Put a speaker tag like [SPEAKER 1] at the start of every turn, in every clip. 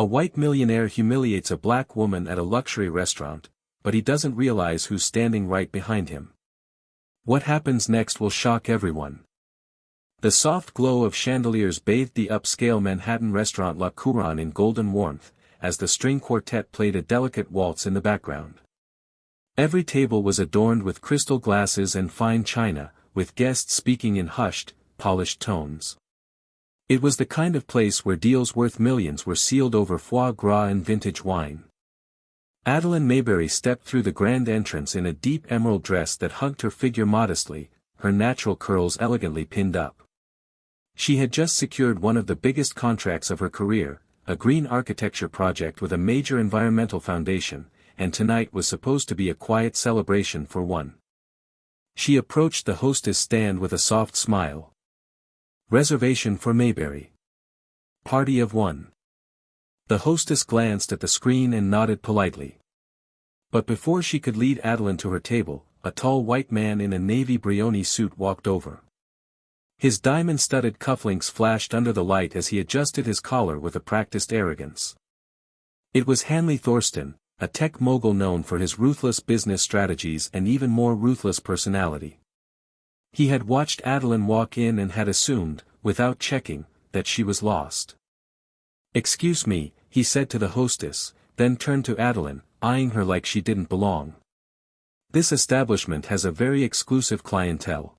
[SPEAKER 1] A white millionaire humiliates a black woman at a luxury restaurant, but he doesn't realize who's standing right behind him. What happens next will shock everyone. The soft glow of chandeliers bathed the upscale Manhattan restaurant La Couronne in golden warmth, as the string quartet played a delicate waltz in the background. Every table was adorned with crystal glasses and fine china, with guests speaking in hushed, polished tones. It was the kind of place where deals worth millions were sealed over foie gras and vintage wine. Adeline Mayberry stepped through the grand entrance in a deep emerald dress that hugged her figure modestly, her natural curls elegantly pinned up. She had just secured one of the biggest contracts of her career, a green architecture project with a major environmental foundation, and tonight was supposed to be a quiet celebration for one. She approached the hostess stand with a soft smile. Reservation for Mayberry. Party of one. The hostess glanced at the screen and nodded politely. But before she could lead Adeline to her table, a tall white man in a navy Brioni suit walked over. His diamond-studded cufflinks flashed under the light as he adjusted his collar with a practiced arrogance. It was Hanley Thorsten, a tech mogul known for his ruthless business strategies and even more ruthless personality. He had watched Adeline walk in and had assumed, without checking, that she was lost. "Excuse me," he said to the hostess, then turned to Adeline, eyeing her like she didn't belong. "This establishment has a very exclusive clientele.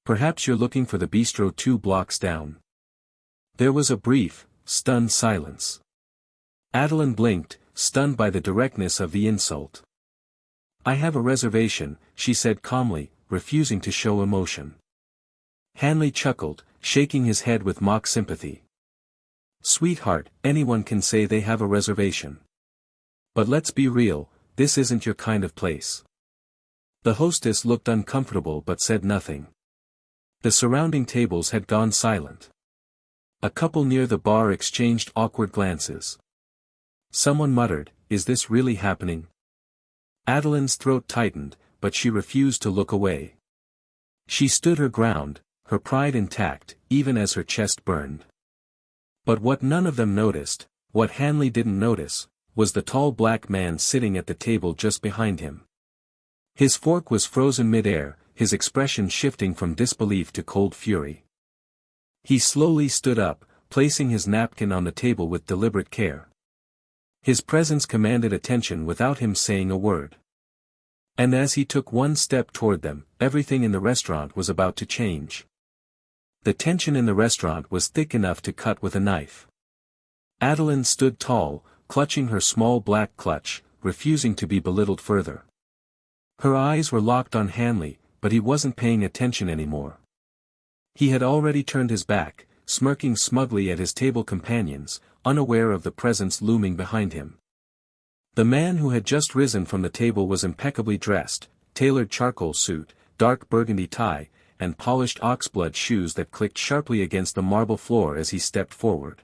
[SPEAKER 1] Perhaps you're looking for the bistro 2 blocks down." There was a brief, stunned silence. Adeline blinked, stunned by the directness of the insult. "I have a reservation," she said calmly, refusing to show emotion. Hanley chuckled, shaking his head with mock sympathy. "Sweetheart, anyone can say they have a reservation. But let's be real, this isn't your kind of place." The hostess looked uncomfortable but said nothing. The surrounding tables had gone silent. A couple near the bar exchanged awkward glances. Someone muttered, "Is this really happening?" Adeline's throat tightened, but she refused to look away. She stood her ground, her pride intact, even as her chest burned. But what none of them noticed, what Hanley didn't notice, was the tall black man sitting at the table just behind him. His fork was frozen mid-air, his expression shifting from disbelief to cold fury. He slowly stood up, placing his napkin on the table with deliberate care. His presence commanded attention without him saying a word. And as he took one step toward them, everything in the restaurant was about to change. The tension in the restaurant was thick enough to cut with a knife. Adeline stood tall, clutching her small black clutch, refusing to be belittled further. Her eyes were locked on Hanley, but he wasn't paying attention anymore. He had already turned his back, smirking smugly at his table companions, unaware of the presence looming behind him. The man who had just risen from the table was impeccably dressed, tailored charcoal suit, dark burgundy tie, and polished oxblood shoes that clicked sharply against the marble floor as he stepped forward.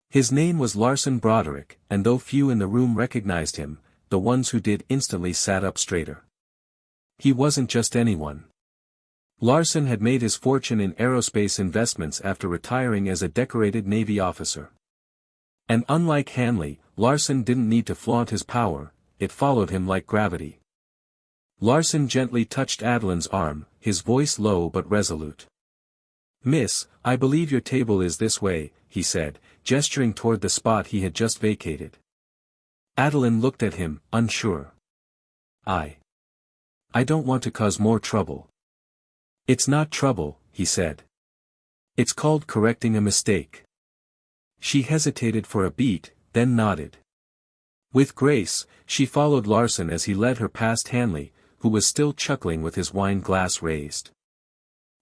[SPEAKER 1] His name was Larson Broderick, and though few in the room recognized him, the ones who did instantly sat up straighter. He wasn't just anyone. Larson had made his fortune in aerospace investments after retiring as a decorated Navy officer. And unlike Hanley, Larson didn't need to flaunt his power, it followed him like gravity. Larson gently touched Adeline's arm, his voice low but resolute. "Miss, I believe your table is this way," he said, gesturing toward the spot he had just vacated. Adeline looked at him, unsure. I don't want to cause more trouble." "It's not trouble," he said. "It's called correcting a mistake." She hesitated for a beat, then nodded. With grace, she followed Larson as he led her past Hanley, who was still chuckling with his wine glass raised.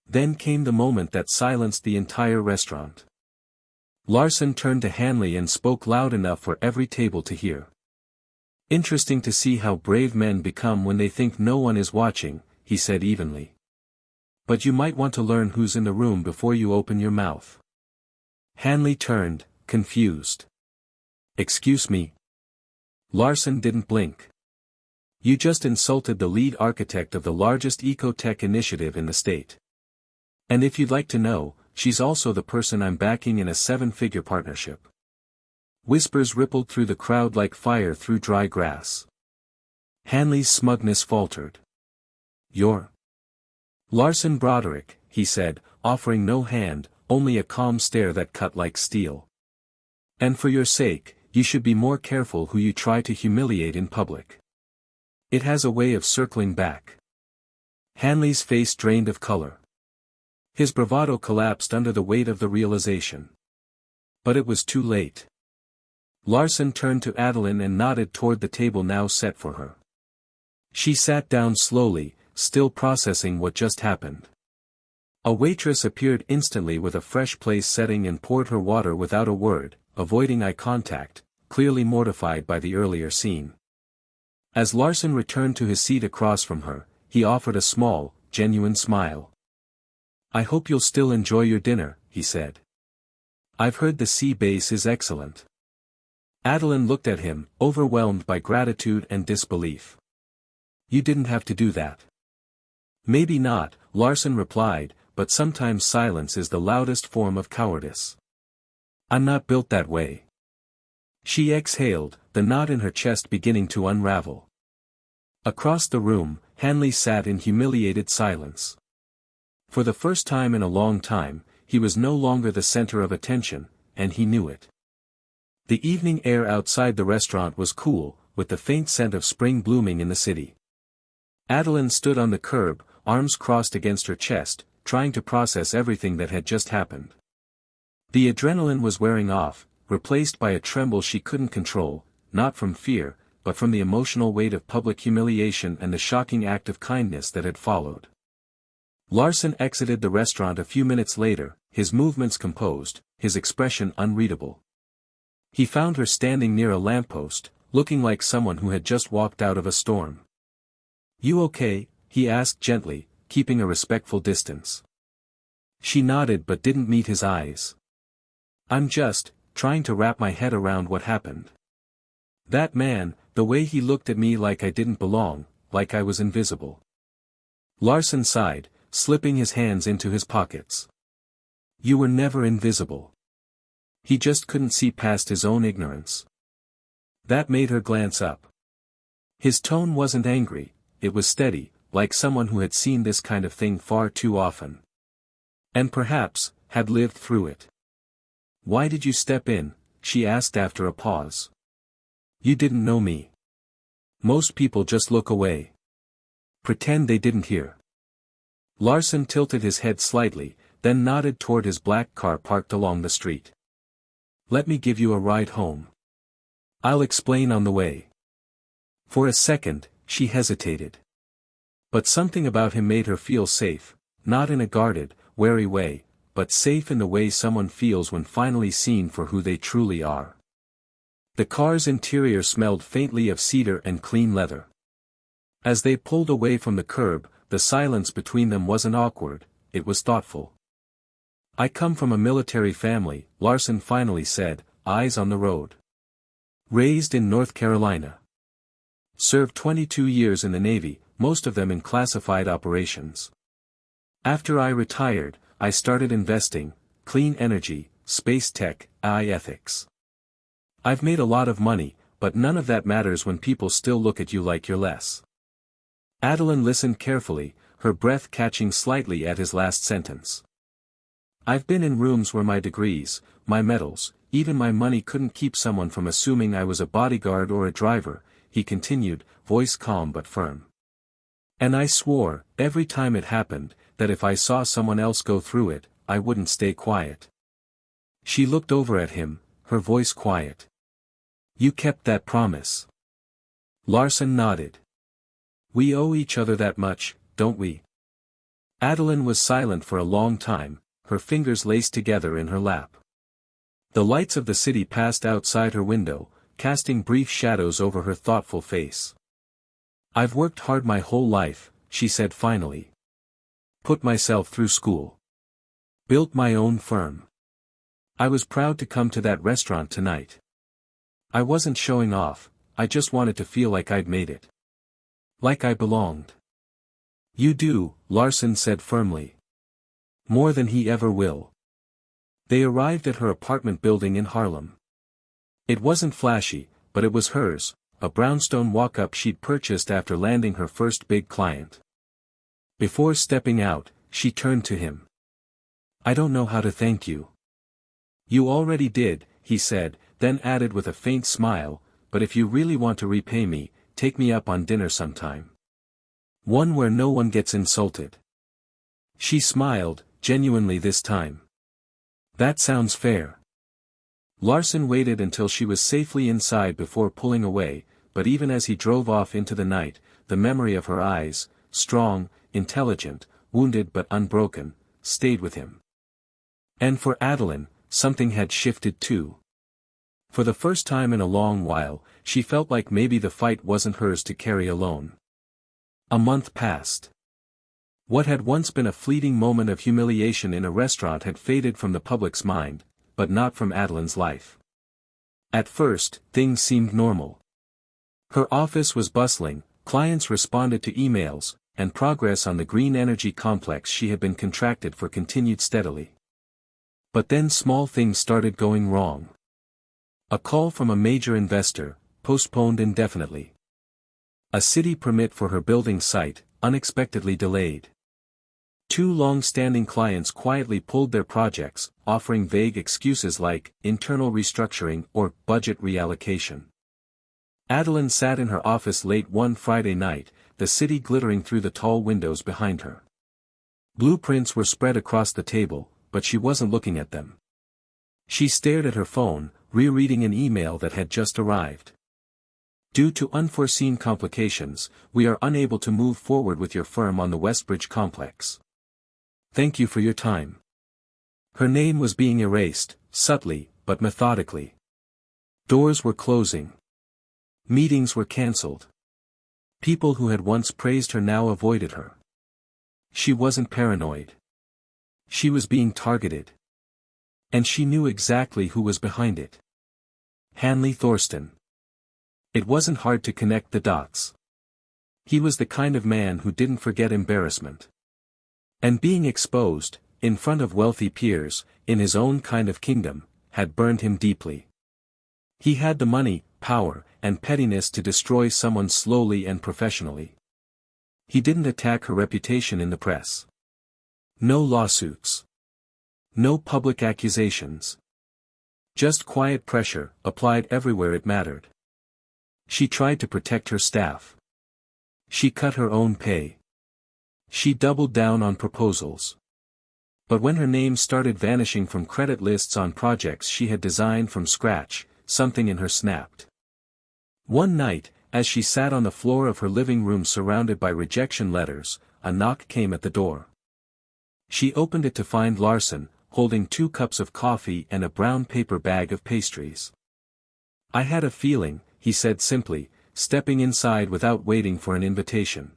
[SPEAKER 1] Then came the moment that silenced the entire restaurant. Larson turned to Hanley and spoke loud enough for every table to hear. "Interesting to see how brave men become when they think no one is watching," he said evenly. "But you might want to learn who's in the room before you open your mouth." Hanley turned, confused. "Excuse me?" Larson didn't blink. "You just insulted the lead architect of the largest eco-tech initiative in the state. And if you'd like to know, she's also the person I'm backing in a 7-figure partnership." Whispers rippled through the crowd like fire through dry grass. Hanley's smugness faltered. "You're Larson Broderick," he said, offering no hand, only a calm stare that cut like steel. "And for your sake, you should be more careful who you try to humiliate in public. It has a way of circling back." Hanley's face drained of color. His bravado collapsed under the weight of the realization. But it was too late. Larson turned to Adeline and nodded toward the table now set for her. She sat down slowly, still processing what just happened. A waitress appeared instantly with a fresh place setting and poured her water without a word, avoiding eye contact, clearly mortified by the earlier scene. As Larson returned to his seat across from her, he offered a small, genuine smile. "I hope you'll still enjoy your dinner," he said. "I've heard the sea base is excellent." Adeline looked at him, overwhelmed by gratitude and disbelief. "You didn't have to do that." "Maybe not," Larson replied, "but sometimes silence is the loudest form of cowardice. I'm not built that way." She exhaled, the knot in her chest beginning to unravel. Across the room, Hanley sat in humiliated silence. For the first time in a long time, he was no longer the center of attention, and he knew it. The evening air outside the restaurant was cool, with the faint scent of spring blooming in the city. Adeline stood on the curb, arms crossed against her chest, trying to process everything that had just happened. The adrenaline was wearing off, replaced by a tremble she couldn't control, not from fear, but from the emotional weight of public humiliation and the shocking act of kindness that had followed. Larson exited the restaurant a few minutes later, his movements composed, his expression unreadable. He found her standing near a lamppost, looking like someone who had just walked out of a storm. "You okay?" he asked gently, keeping a respectful distance. She nodded but didn't meet his eyes. "I'm just trying to wrap my head around what happened. That man, the way he looked at me like I didn't belong, like I was invisible." Larson sighed, slipping his hands into his pockets. "You were never invisible." He just couldn't see past his own ignorance. That made her glance up. His tone wasn't angry, it was steady, like someone who had seen this kind of thing far too often. And perhaps, had lived through it. "Why did you step in?" she asked after a pause. "You didn't know me. Most people just look away. Pretend they didn't hear." Larson tilted his head slightly, then nodded toward his black car parked along the street. "Let me give you a ride home. I'll explain on the way." For a second, she hesitated. But something about him made her feel safe, not in a guarded, wary way, but safe in the way someone feels when finally seen for who they truly are. The car's interior smelled faintly of cedar and clean leather. As they pulled away from the curb, the silence between them wasn't awkward, it was thoughtful. "I come from a military family," Larson finally said, eyes on the road. "Raised in North Carolina. Served 22 years in the Navy, most of them in classified operations. After I retired, I started investing, clean energy, space tech, AI ethics. I've made a lot of money, but none of that matters when people still look at you like you're less." Adeline listened carefully, her breath catching slightly at his last sentence. "I've been in rooms where my degrees, my medals, even my money couldn't keep someone from assuming I was a bodyguard or a driver," he continued, voice calm but firm. "And I swore, every time it happened, that if I saw someone else go through it, I wouldn't stay quiet." She looked over at him, her voice quiet. "You kept that promise." Larson nodded. "We owe each other that much, don't we?" Adeline was silent for a long time, her fingers laced together in her lap. The lights of the city passed outside her window, casting brief shadows over her thoughtful face. "I've worked hard my whole life," she said finally. "Put myself through school. Built my own firm. I was proud to come to that restaurant tonight. I wasn't showing off, I just wanted to feel like I'd made it. Like I belonged." "You do," Larson said firmly. "More than he ever will." They arrived at her apartment building in Harlem. It wasn't flashy, but it was hers, a brownstone walk-up she'd purchased after landing her first big client. Before stepping out, she turned to him. "I don't know how to thank you." "You already did," he said, then added with a faint smile, "but if you really want to repay me, take me up on dinner sometime. One where no one gets insulted." She smiled, genuinely this time. "That sounds fair." Larson waited until she was safely inside before pulling away, but even as he drove off into the night, the memory of her eyes, strong, intelligent, wounded but unbroken, stayed with him. And for Adeline, something had shifted too. For the first time in a long while, she felt like maybe the fight wasn't hers to carry alone. A month passed. What had once been a fleeting moment of humiliation in a restaurant had faded from the public's mind, but not from Adeline's life. At first, things seemed normal. Her office was bustling, clients responded to emails, and progress on the green energy complex she had been contracted for continued steadily. But then small things started going wrong. A call from a major investor, postponed indefinitely. A city permit for her building site, unexpectedly delayed. 2 long-standing clients quietly pulled their projects, offering vague excuses like internal restructuring or budget reallocation. Adeline sat in her office late one Friday night, the city glittering through the tall windows behind her. Blueprints were spread across the table, but she wasn't looking at them. She stared at her phone, rereading an email that had just arrived. "Due to unforeseen complications, we are unable to move forward with your firm on the Westbridge complex. Thank you for your time." Her name was being erased, subtly, but methodically. Doors were closing. Meetings were cancelled. People who had once praised her now avoided her. She wasn't paranoid. She was being targeted. And she knew exactly who was behind it. Hanley Thorsten. It wasn't hard to connect the dots. He was the kind of man who didn't forget embarrassment. And being exposed, in front of wealthy peers, in his own kind of kingdom, had burned him deeply. He had the money, power, and pettiness to destroy someone slowly and professionally. He didn't attack her reputation in the press. No lawsuits. No public accusations. Just quiet pressure, applied everywhere it mattered. She tried to protect her staff. She cut her own pay. She doubled down on proposals. But when her name started vanishing from credit lists on projects she had designed from scratch, something in her snapped. One night, as she sat on the floor of her living room surrounded by rejection letters, a knock came at the door. She opened it to find Larson, holding 2 cups of coffee and a brown paper bag of pastries. "I had a feeling," he said simply, stepping inside without waiting for an invitation.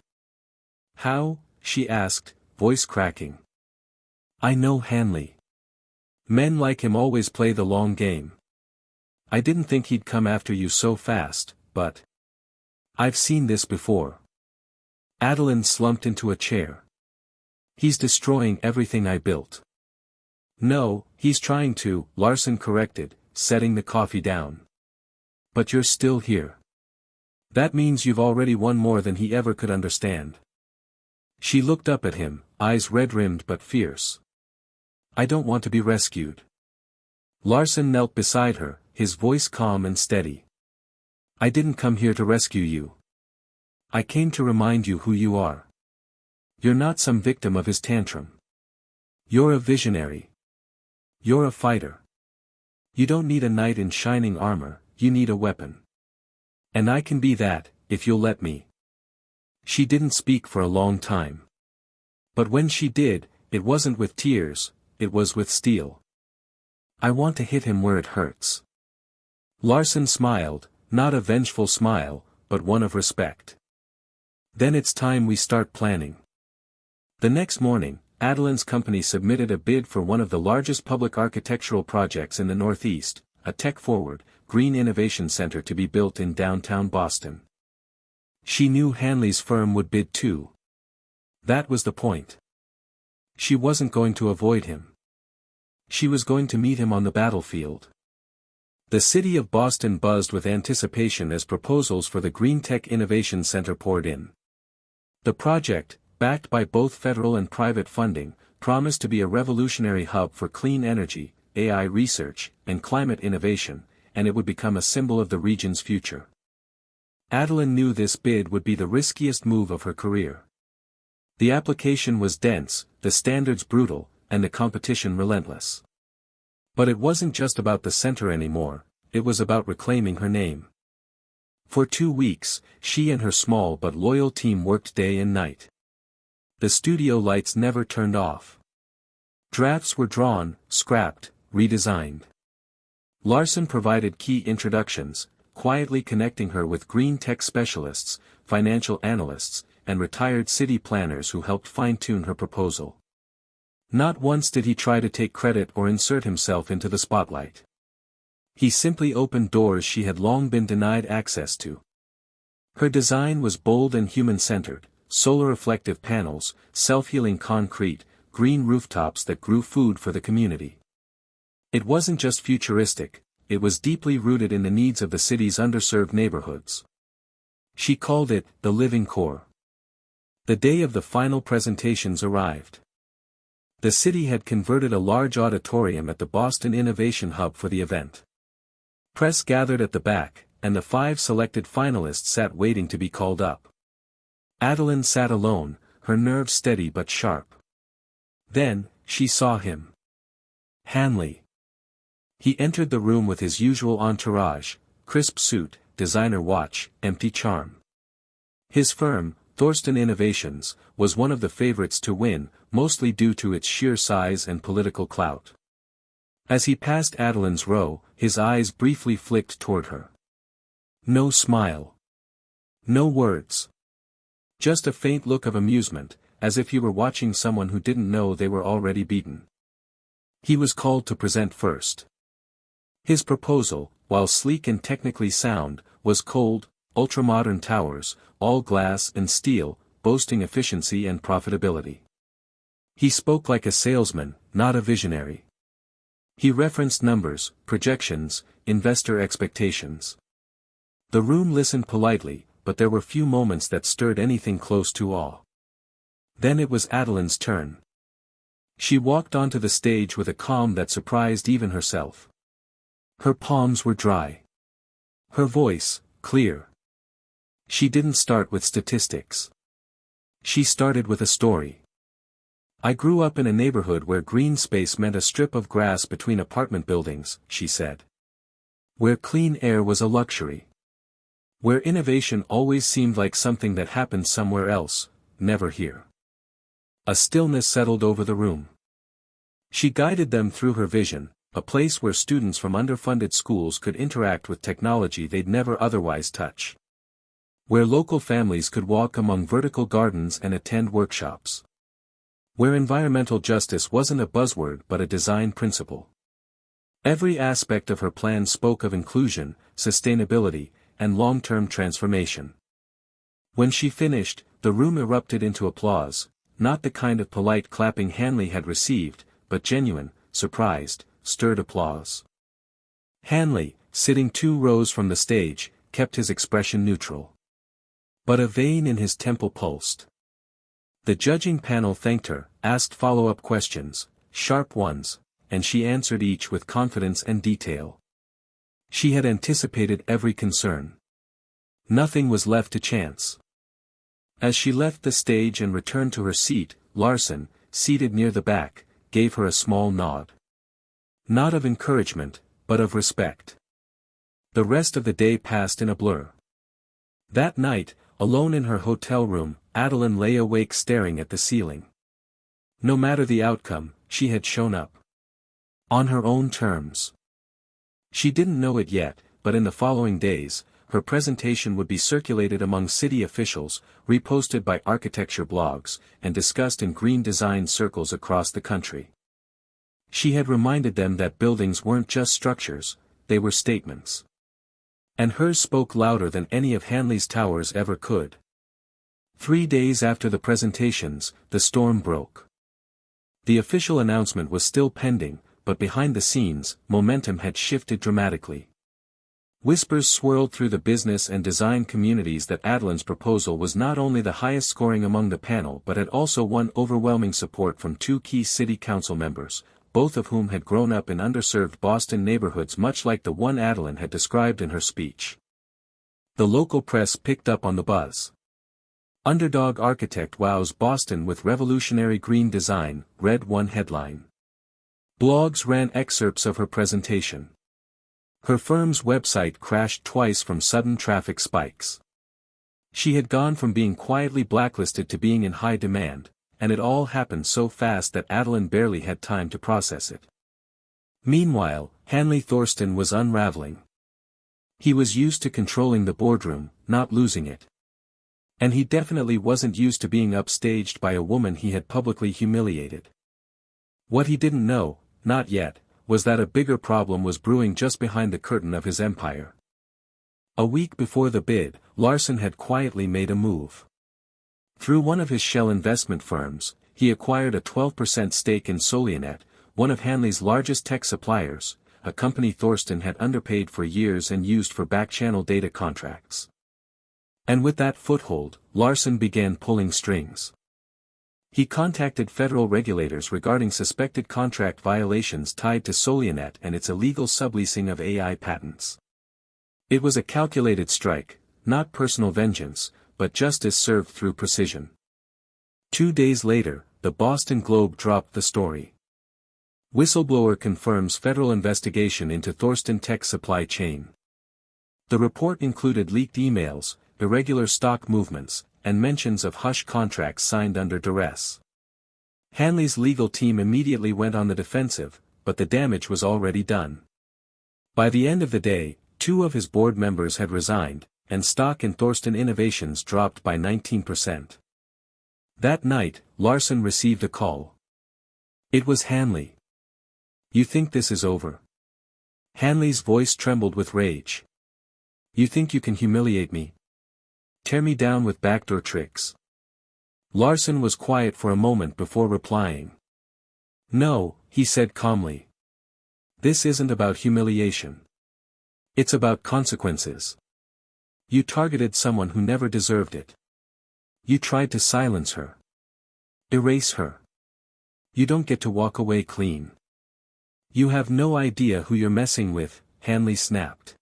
[SPEAKER 1] "How?" she asked, voice cracking. "I know Hanley. Men like him always play the long game. I didn't think he'd come after you so fast, but I've seen this before." Adeline slumped into a chair. "He's destroying everything I built." "No, he's trying to," Larson corrected, setting the coffee down. "But you're still here. That means you've already won more than he ever could understand." She looked up at him, eyes red-rimmed but fierce. "I don't want to be rescued." Larson knelt beside her, his voice calm and steady. "I didn't come here to rescue you. I came to remind you who you are. You're not some victim of his tantrum. You're a visionary. You're a fighter. You don't need a knight in shining armor, you need a weapon. And I can be that, if you'll let me." She didn't speak for a long time. But when she did, it wasn't with tears, it was with steel. "I want to hit him where it hurts." Larson smiled, not a vengeful smile, but one of respect. "Then it's time we start planning." The next morning, Adeline's company submitted a bid for one of the largest public architectural projects in the Northeast, a tech-forward, green innovation center to be built in downtown Boston. She knew Hanley's firm would bid too. That was the point. She wasn't going to avoid him. She was going to meet him on the battlefield. The city of Boston buzzed with anticipation as proposals for the Green Tech Innovation Center poured in. The project, backed by both federal and private funding, promised to be a revolutionary hub for clean energy, AI research, and climate innovation, and it would become a symbol of the region's future. Adeline knew this bid would be the riskiest move of her career. The application was dense, the standards brutal, and the competition relentless. But it wasn't just about the center anymore, it was about reclaiming her name. For 2 weeks, she and her small but loyal team worked day and night. The studio lights never turned off. Drafts were drawn, scrapped, redesigned. Larson provided key introductions, quietly connecting her with green tech specialists, financial analysts, and retired city planners who helped fine-tune her proposal. Not once did he try to take credit or insert himself into the spotlight. He simply opened doors she had long been denied access to. Her design was bold and human-centered: solar-reflective panels, self-healing concrete, green rooftops that grew food for the community. It wasn't just futuristic, it was deeply rooted in the needs of the city's underserved neighborhoods. She called it the living core. The day of the final presentations arrived. The city had converted a large auditorium at the Boston Innovation Hub for the event. Press gathered at the back, and the 5 selected finalists sat waiting to be called up. Adeline sat alone, her nerves steady but sharp. Then, she saw him. Hanley. He entered the room with his usual entourage: crisp suit, designer watch, empty charm. His firm, Thorsten Innovations, was one of the favorites to win, mostly due to its sheer size and political clout. As he passed Adeline's row, his eyes briefly flicked toward her. No smile. No words. Just a faint look of amusement, as if he were watching someone who didn't know they were already beaten. He was called to present first. His proposal, while sleek and technically sound, was cold: ultramodern towers, all glass and steel, boasting efficiency and profitability. He spoke like a salesman, not a visionary. He referenced numbers, projections, investor expectations. The room listened politely, but there were few moments that stirred anything close to awe. Then it was Adeline's turn. She walked onto the stage with a calm that surprised even herself. Her palms were dry. Her voice, clear. She didn't start with statistics. She started with a story. I grew up in a neighborhood where green space meant a strip of grass between apartment buildings, she said. Where clean air was a luxury. Where innovation always seemed like something that happened somewhere else, never here. A stillness settled over the room. She guided them through her vision: a place where students from underfunded schools could interact with technology they'd never otherwise touch. Where local families could walk among vertical gardens and attend workshops. Where environmental justice wasn't a buzzword but a design principle. Every aspect of her plan spoke of inclusion, sustainability, and long-term transformation. When she finished, the room erupted into applause, not the kind of polite clapping Hanley had received, but genuine, surprised, stirred applause. Hanley, sitting 2 rows from the stage, kept his expression neutral. But a vein in his temple pulsed. The judging panel thanked her, asked follow-up questions, sharp ones, and she answered each with confidence and detail. She had anticipated every concern. Nothing was left to chance. As she left the stage and returned to her seat, Larson, seated near the back, gave her a small nod. Not of encouragement, but of respect. The rest of the day passed in a blur. That night, alone in her hotel room, Adeline lay awake staring at the ceiling. No matter the outcome, she had shown up. On her own terms. She didn't know it yet, but in the following days, her presentation would be circulated among city officials, reposted by architecture blogs, and discussed in green design circles across the country. She had reminded them that buildings weren't just structures, they were statements. And hers spoke louder than any of Hanley's towers ever could. 3 days after the presentations, the storm broke. The official announcement was still pending, but behind the scenes, momentum had shifted dramatically. Whispers swirled through the business and design communities that Adeline's proposal was not only the highest scoring among the panel but had also won overwhelming support from two key city council members, both of whom had grown up in underserved Boston neighborhoods much like the one Adeline had described in her speech. The local press picked up on the buzz. "Underdog architect wows Boston with revolutionary green design," read one headline. Blogs ran excerpts of her presentation. Her firm's website crashed twice from sudden traffic spikes. She had gone from being quietly blacklisted to being in high demand, and it all happened so fast that Adeline barely had time to process it. Meanwhile, Hanley Thorsten was unraveling. He was used to controlling the boardroom, not losing it. And he definitely wasn't used to being upstaged by a woman he had publicly humiliated. What he didn't know, not yet, was that a bigger problem was brewing just behind the curtain of his empire. A week before the bid, Larson had quietly made a move. Through one of his shell investment firms, he acquired a 12% stake in Millionaire, one of Hanley's largest tech suppliers, a company Thorsten had underpaid for years and used for back-channel data contracts. And with that foothold, Larson began pulling strings. He contacted federal regulators regarding suspected contract violations tied to Millionaire and its illegal subleasing of AI patents. It was a calculated strike, not personal vengeance, but justice served through precision. 2 days later, the Boston Globe dropped the story. Whistleblower confirms federal investigation into Thorsten Tech supply chain. The report included leaked emails, irregular stock movements, and mentions of hush contracts signed under duress. Hanley's legal team immediately went on the defensive, but the damage was already done. By the end of the day, 2 of his board members had resigned, and stock in Thorsten Innovations dropped by 19%. That night, Larson received a call. It was Hanley. "You think this is over?" Hanley's voice trembled with rage. "You think you can humiliate me? Tear me down with backdoor tricks?" Larson was quiet for a moment before replying. "No," he said calmly. "This isn't about humiliation. It's about consequences. You targeted someone who never deserved it. You tried to silence her. Erase her. You don't get to walk away clean. You have no idea who you're messing with," Hanley snapped.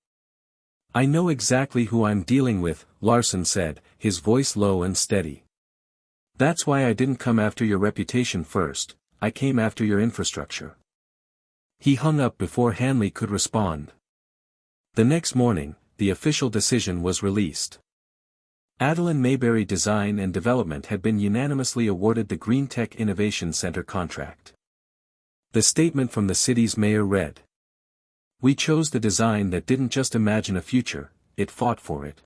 [SPEAKER 1] "I know exactly who I'm dealing with," Larson said, his voice low and steady. "That's why I didn't come after your reputation first, I came after your infrastructure." He hung up before Hanley could respond. The next morning, the official decision was released. Adeline Mayberry Design and Development had been unanimously awarded the Green Tech Innovation Center contract. The statement from the city's mayor read, "We chose the design that didn't just imagine a future, it fought for it.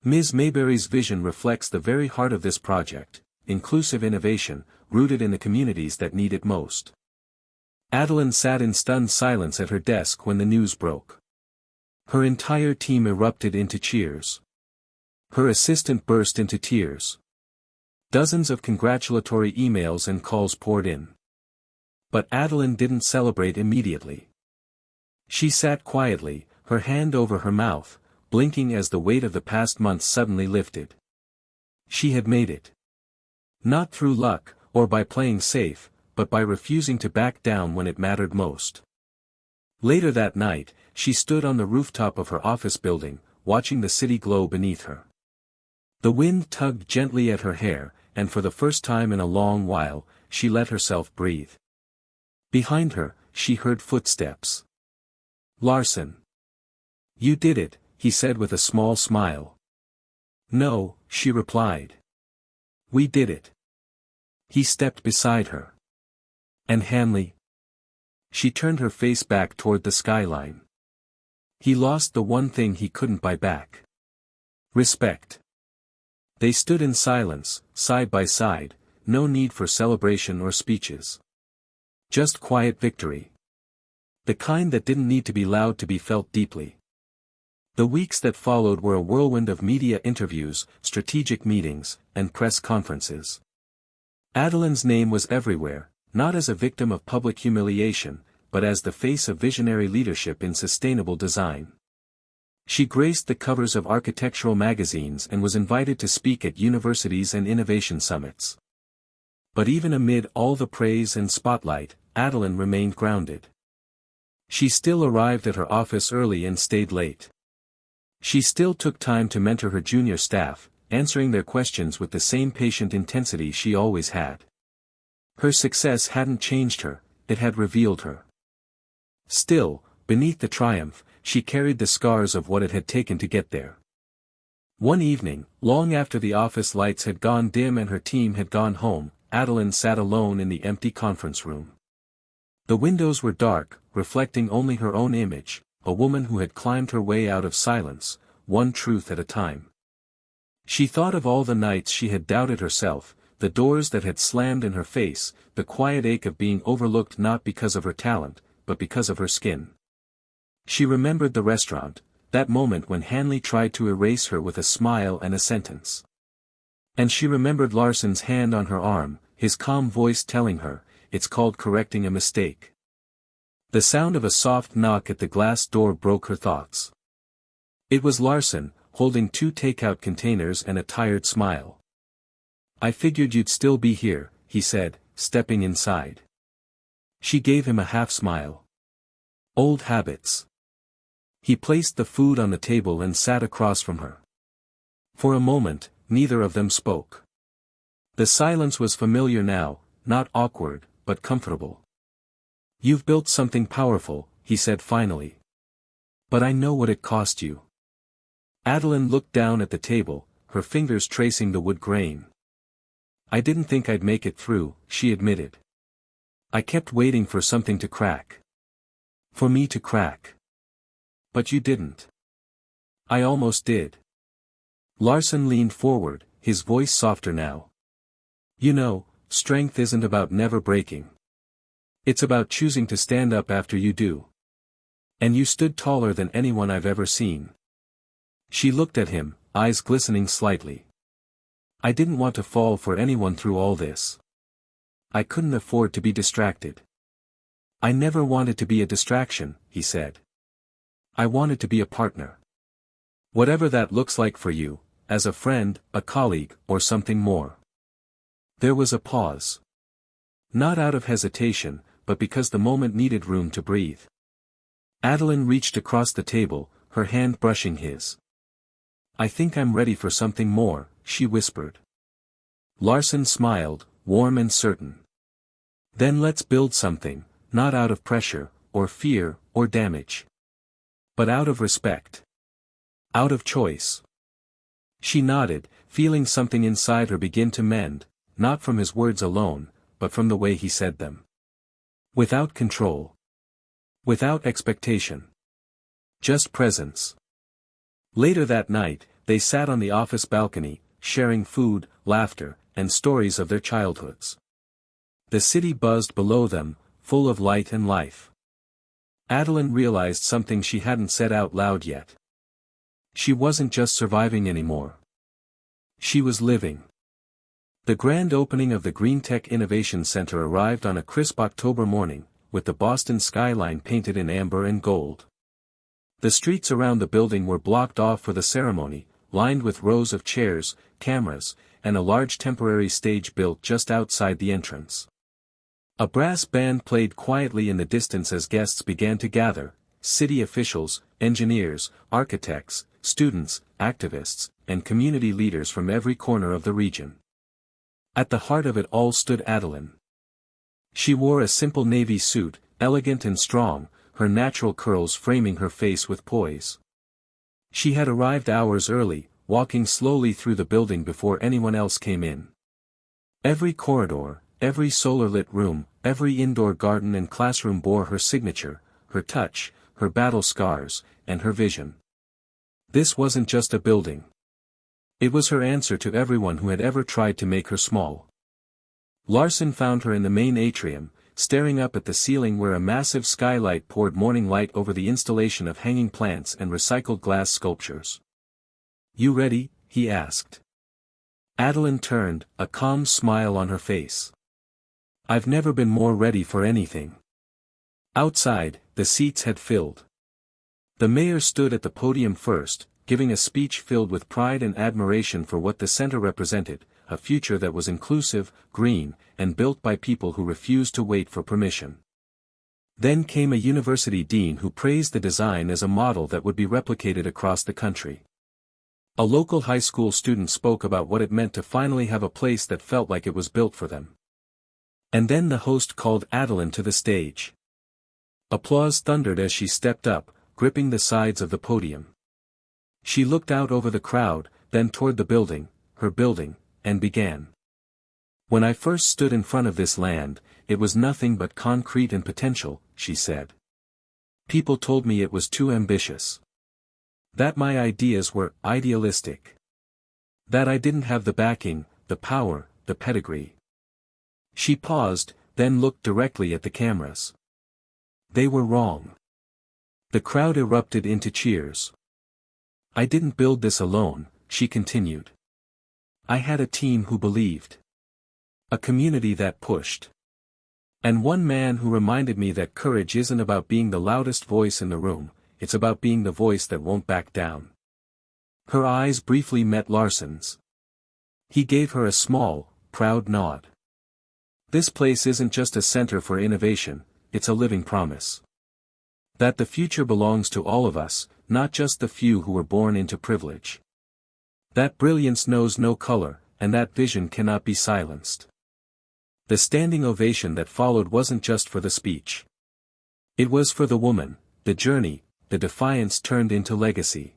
[SPEAKER 1] Ms. Mayberry's vision reflects the very heart of this project, inclusive innovation, rooted in the communities that need it most." Adeline sat in stunned silence at her desk when the news broke. Her entire team erupted into cheers. Her assistant burst into tears. Dozens of congratulatory emails and calls poured in. But Adeline didn't celebrate immediately. She sat quietly, her hand over her mouth, blinking as the weight of the past months suddenly lifted. She had made it. Not through luck, or by playing safe, but by refusing to back down when it mattered most. Later that night, she stood on the rooftop of her office building, watching the city glow beneath her. The wind tugged gently at her hair, and for the first time in a long while, she let herself breathe. Behind her, she heard footsteps. "Larson. You did it," he said with a small smile. "No," she replied. "We did it." He stepped beside her. "And Hanley?" She turned her face back toward the skyline. "He lost the one thing he couldn't buy back. Respect." They stood in silence, side by side, no need for celebration or speeches. Just quiet victory. The kind that didn't need to be loud to be felt deeply. The weeks that followed were a whirlwind of media interviews, strategic meetings, and press conferences. Adeline's name was everywhere, not as a victim of public humiliation, but as the face of visionary leadership in sustainable design. She graced the covers of architectural magazines and was invited to speak at universities and innovation summits. But even amid all the praise and spotlight, Adeline remained grounded. She still arrived at her office early and stayed late. She still took time to mentor her junior staff, answering their questions with the same patient intensity she always had. Her success hadn't changed her, it had revealed her. Still, beneath the triumph, she carried the scars of what it had taken to get there. One evening, long after the office lights had gone dim and her team had gone home, Adeline sat alone in the empty conference room. The windows were dark, reflecting only her own image, a woman who had climbed her way out of silence, one truth at a time. She thought of all the nights she had doubted herself, the doors that had slammed in her face, the quiet ache of being overlooked not because of her talent, but because of her skin. She remembered the restaurant, that moment when Hanley tried to erase her with a smile and a sentence. And she remembered Larson's hand on her arm, his calm voice telling her, "It's called correcting a mistake." The sound of a soft knock at the glass door broke her thoughts. It was Larson, holding 2 takeout containers and a tired smile. "I figured you'd still be here," he said, stepping inside. She gave him a half-smile. Old habits. He placed the food on the table and sat across from her. For a moment, neither of them spoke. The silence was familiar now, not awkward, but comfortable. "You've built something powerful," he said finally. "But I know what it cost you." Adeline looked down at the table, her fingers tracing the wood grain. "I didn't think I'd make it through," she admitted. "I kept waiting for something to crack. For me to crack. But you didn't." "I almost did." Larson leaned forward, his voice softer now. "You know, strength isn't about never breaking. It's about choosing to stand up after you do. And you stood taller than anyone I've ever seen." She looked at him, eyes glistening slightly. "I didn't want to fall for anyone through all this. I couldn't afford to be distracted." "I never wanted to be a distraction," he said. "I wanted to be a partner. Whatever that looks like for you, as a friend, a colleague, or something more." There was a pause. Not out of hesitation, but because the moment needed room to breathe. Adeline reached across the table, her hand brushing his. "I think I'm ready for something more," she whispered. Larson smiled, warm and certain. "Then let's build something, not out of pressure, or fear, or damage. But out of respect. Out of choice." She nodded, feeling something inside her begin to mend, not from his words alone, but from the way he said them. Without control. Without expectation. Just presence. Later that night, they sat on the office balcony, sharing food, laughter, and stories of their childhoods. The city buzzed below them, full of light and life. Adeline realized something she hadn't said out loud yet. She wasn't just surviving anymore. She was living. The grand opening of the Green Tech Innovation Center arrived on a crisp October morning, with the Boston skyline painted in amber and gold. The streets around the building were blocked off for the ceremony, lined with rows of chairs, cameras, and a large temporary stage built just outside the entrance. A brass band played quietly in the distance as guests began to gather, city officials, engineers, architects, students, activists, and community leaders from every corner of the region. At the heart of it all stood Adeline. She wore a simple navy suit, elegant and strong, her natural curls framing her face with poise. She had arrived hours early, walking slowly through the building before anyone else came in. Every corridor, every solar-lit room, every indoor garden and classroom bore her signature, her touch, her battle scars, and her vision. This wasn't just a building. It was her answer to everyone who had ever tried to make her small. Larson found her in the main atrium, staring up at the ceiling where a massive skylight poured morning light over the installation of hanging plants and recycled glass sculptures. "You ready?" he asked. Adeline turned, a calm smile on her face. "I've never been more ready for anything." Outside, the seats had filled. The mayor stood at the podium first, giving a speech filled with pride and admiration for what the center represented, a future that was inclusive, green, and built by people who refused to wait for permission. Then came a university dean who praised the design as a model that would be replicated across the country. A local high school student spoke about what it meant to finally have a place that felt like it was built for them. And then the host called Adeline to the stage. Applause thundered as she stepped up, gripping the sides of the podium. She looked out over the crowd, then toward the building, her building, and began. "When I first stood in front of this land, it was nothing but concrete and potential," she said. "People told me it was too ambitious. That my ideas were idealistic. That I didn't have the backing, the power, the pedigree." She paused, then looked directly at the cameras. They were wrong. The crowd erupted into cheers. "I didn't build this alone," she continued. "I had a team who believed. A community that pushed. And one man who reminded me that courage isn't about being the loudest voice in the room, it's about being the voice that won't back down." Her eyes briefly met Larson's. He gave her a small, proud nod. "This place isn't just a center for innovation, it's a living promise. That the future belongs to all of us, not just the few who were born into privilege. That brilliance knows no color, and that vision cannot be silenced." The standing ovation that followed wasn't just for the speech. It was for the woman, the journey, the defiance turned into legacy.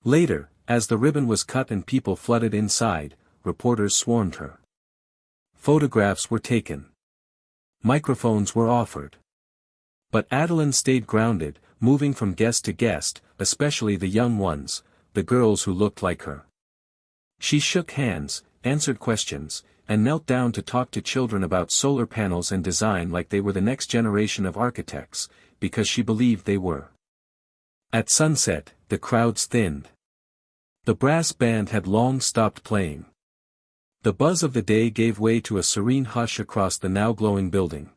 [SPEAKER 1] Later, as the ribbon was cut and people flooded inside, reporters swarmed her. Photographs were taken. Microphones were offered. But Adeline stayed grounded, moving from guest to guest, especially the young ones, the girls who looked like her. She shook hands, answered questions, and knelt down to talk to children about solar panels and design like they were the next generation of architects, because she believed they were. At sunset, the crowds thinned. The brass band had long stopped playing. The buzz of the day gave way to a serene hush across the now glowing building.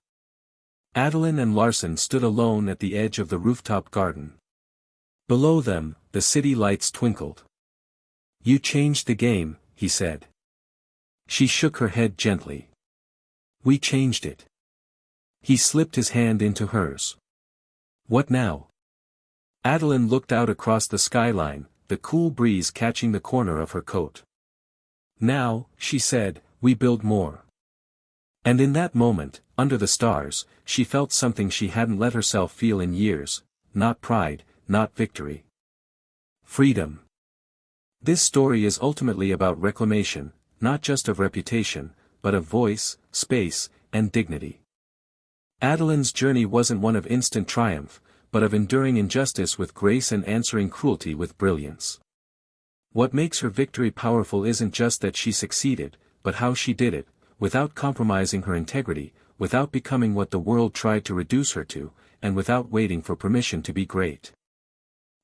[SPEAKER 1] Adeline and Larson stood alone at the edge of the rooftop garden. Below them, the city lights twinkled. "You changed the game," he said. She shook her head gently. "We changed it." He slipped his hand into hers. "What now?" Adeline looked out across the skyline, the cool breeze catching the corner of her coat. "Now," she said, "we build more." And in that moment, under the stars, she felt something she hadn't let herself feel in years, not pride, not victory. Freedom. This story is ultimately about reclamation, not just of reputation, but of voice, space, and dignity. Adeline's journey wasn't one of instant triumph, but of enduring injustice with grace and answering cruelty with brilliance. What makes her victory powerful isn't just that she succeeded, but how she did it, without compromising her integrity, without becoming what the world tried to reduce her to, and without waiting for permission to be great.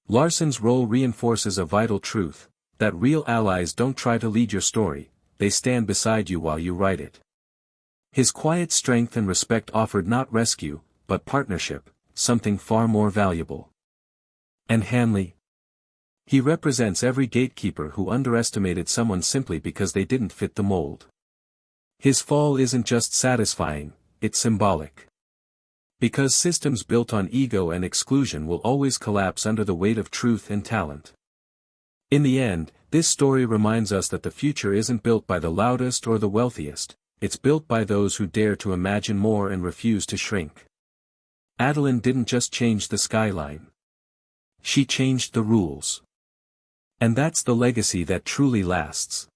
[SPEAKER 1] Larson's role reinforces a vital truth, that real allies don't try to lead your story, they stand beside you while you write it. His quiet strength and respect offered not rescue, but partnership, something far more valuable. And Hanley? He represents every gatekeeper who underestimated someone simply because they didn't fit the mold. His fall isn't just satisfying, it's symbolic. Because systems built on ego and exclusion will always collapse under the weight of truth and talent. In the end, this story reminds us that the future isn't built by the loudest or the wealthiest, it's built by those who dare to imagine more and refuse to shrink. Adeline didn't just change the skyline. She changed the rules. And that's the legacy that truly lasts.